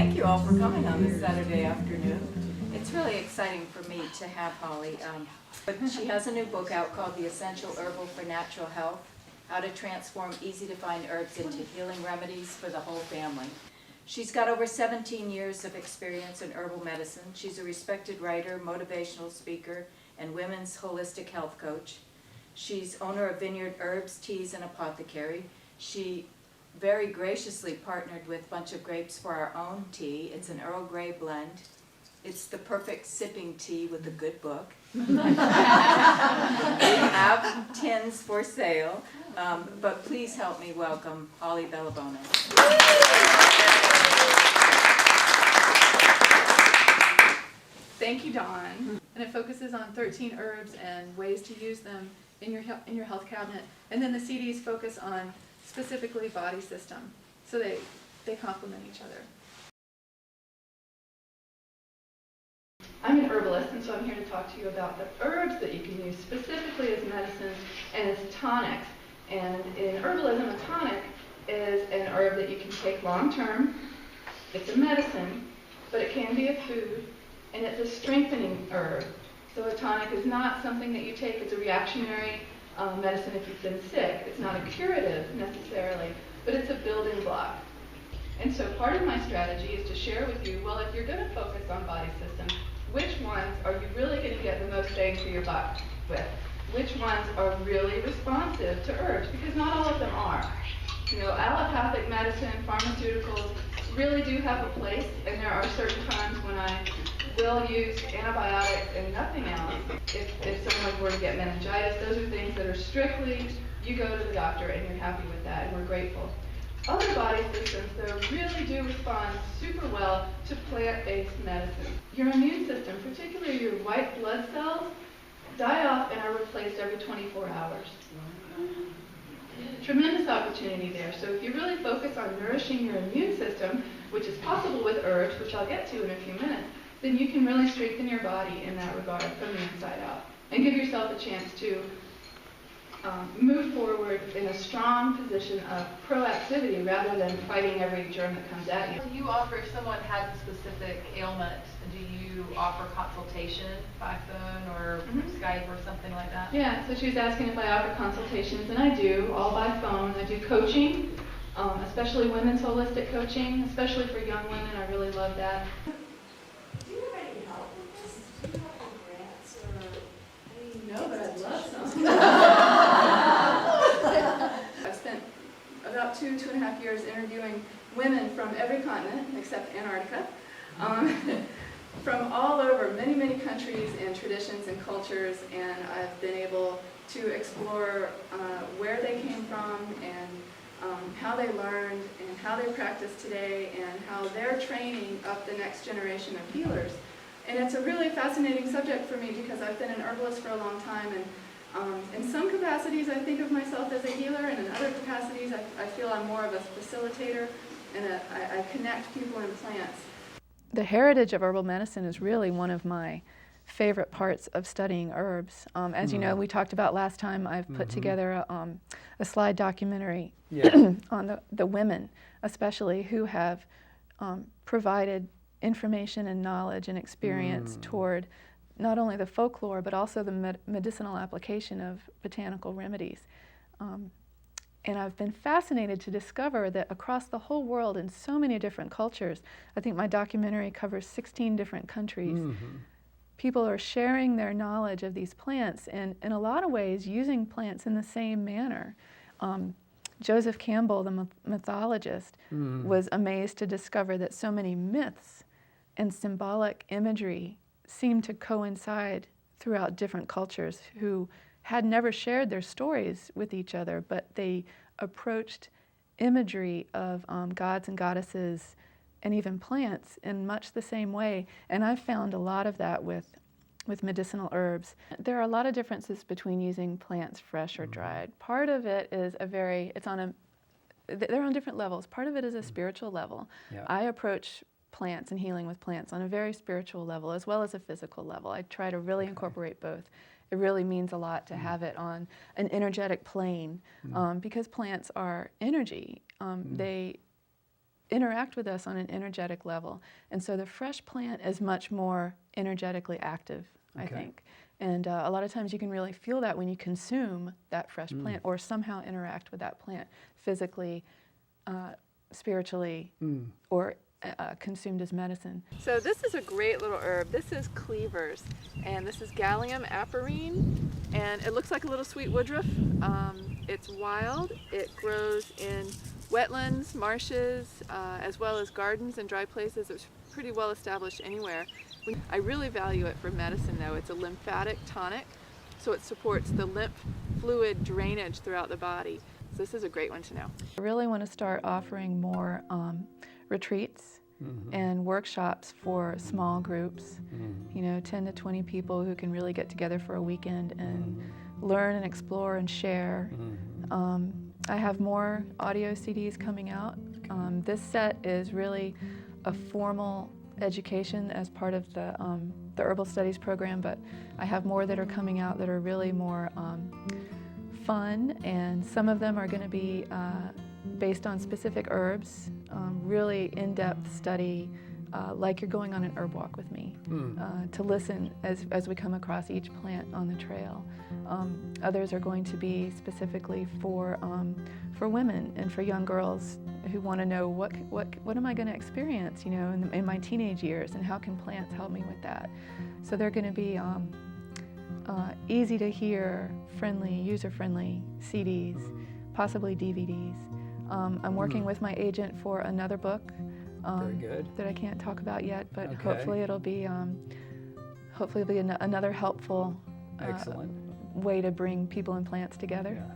Thank you all for coming on this Saturday afternoon. It's really exciting for me to have Holly. But she has a new book out called The Essential Herbal for Natural Health, How to Transform Easy-to-Find Herbs into Healing Remedies for the Whole Family. She's got over 17 years of experience in herbal medicine. She's a respected writer, motivational speaker, and women's holistic health coach. She's owner of Vineyard Herbs, Teas, and Apothecary. She very graciously partnered with Bunch of Grapes for our own tea. It's an Earl Grey blend. It's the perfect sipping tea with a good book. We have tins for sale, but please help me welcome Holly Bellabona. Thank you, Dawn. And it focuses on 13 herbs and ways to use them in your health cabinet. And then the CDs focus on specifically body system, so they complement each other. I'm an herbalist, and so I'm here to talk to you about the herbs that you can use specifically as medicines and as tonics. And in herbalism, a tonic is an herb that you can take long term. It's a medicine, but it can be a food, and it's a strengthening herb. So a tonic is not something that you take as a reactionary medicine if you've been sick. It's not a curative necessarily, but it's a building block. And so part of my strategy is to share with you, well, if you're going to focus on body system, which ones are you really going to get the most bang for your buck with? Which ones are really responsive to herbs? Because not all of them are. You know, allopathic medicine, pharmaceuticals really do have a place, and there are certain times when I will use antibiotics and nothing else. If someone were to get meningitis, those are things that are strictly, you go to the doctor and you're happy with that, and we're grateful. Other body systems, though, really do respond super well to plant-based medicine. Your immune system, particularly your white blood cells, die off and are replaced every 24 hours. Tremendous opportunity there. So if you really focus on nourishing your immune system, which is possible with herbs, which I'll get to in a few minutes, then you can really strengthen your body in that regard from the inside out and give yourself a chance to move forward in a strong position of proactivity rather than fighting every germ that comes at you. When you offer, if someone has a specific ailment, do you offer consultation by phone or Skype or something like that? Yeah, so she was asking if I offer consultations, and I do, all by phone. I do coaching, especially women's holistic coaching, especially for young women. I really love that. No, but I'd love some. I've spent about 2.5 years interviewing women from every continent except Antarctica, from all over, many countries and traditions and cultures, and I've been able to explore where they came from and how they learned and how they practice today and how they're training up the next generation of healers. And it's a really fascinating subject for me because I've been an herbalist for a long time, and in some capacities I think of myself as a healer, and in other capacities I feel I'm more of a facilitator, and I connect people and plants. The heritage of herbal medicine is really one of my favorite parts of studying herbs. As you know, we talked about last time, I've put together a slide documentary on the women, especially, who have provided information and knowledge and experience toward not only the folklore but also the medicinal application of botanical remedies. And I've been fascinated to discover that across the whole world in so many different cultures, I think my documentary covers 16 different countries, people are sharing their knowledge of these plants and in a lot of ways using plants in the same manner. Joseph Campbell, the mythologist, was amazed to discover that so many myths and symbolic imagery seem to coincide throughout different cultures who had never shared their stories with each other, but they approached imagery of gods and goddesses and even plants in much the same way. And I've found a lot of that with medicinal herbs. There are a lot of differences between using plants fresh or dried. Part of it is they're on different levels. Part of it is a spiritual level. I approach plants and healing with plants on a very spiritual level as well as a physical level. I try to really incorporate both. It really means a lot to have it on an energetic plane because plants are energy. interact with us on an energetic level. And so the fresh plant is much more energetically active, I think. And a lot of times you can really feel that when you consume that fresh plant or somehow interact with that plant physically, spiritually, or consumed as medicine. So this is a great little herb. This is cleavers, and this is Gallium aperine, and it looks like a little sweet woodruff. It's wild. It grows in wetlands, marshes, as well as gardens and dry places. It's pretty well established anywhere. I really value it for medicine though. It's a lymphatic tonic, so it supports the lymph fluid drainage throughout the body. So this is a great one to know. I really want to start offering more retreats and workshops for small groups, 10 to 20 people who can really get together for a weekend and learn and explore and share. I have more audio CDs coming out. This set is really a formal education as part of the Herbal Studies program, but I have more that are coming out that are really more fun, and some of them are going to be based on specific herbs, really in-depth study, like you're going on an herb walk with me, to listen as we come across each plant on the trail. Others are going to be specifically for women and for young girls who want to know what am I going to experience, in my teenage years, and how can plants help me with that. So they're going to be easy to hear, friendly, user-friendly CDs, possibly DVDs. I'm working with my agent for another book Very good. that I can't talk about yet, but Okay. hopefully it'll be another helpful Excellent. way to bring people and plants together. Yeah.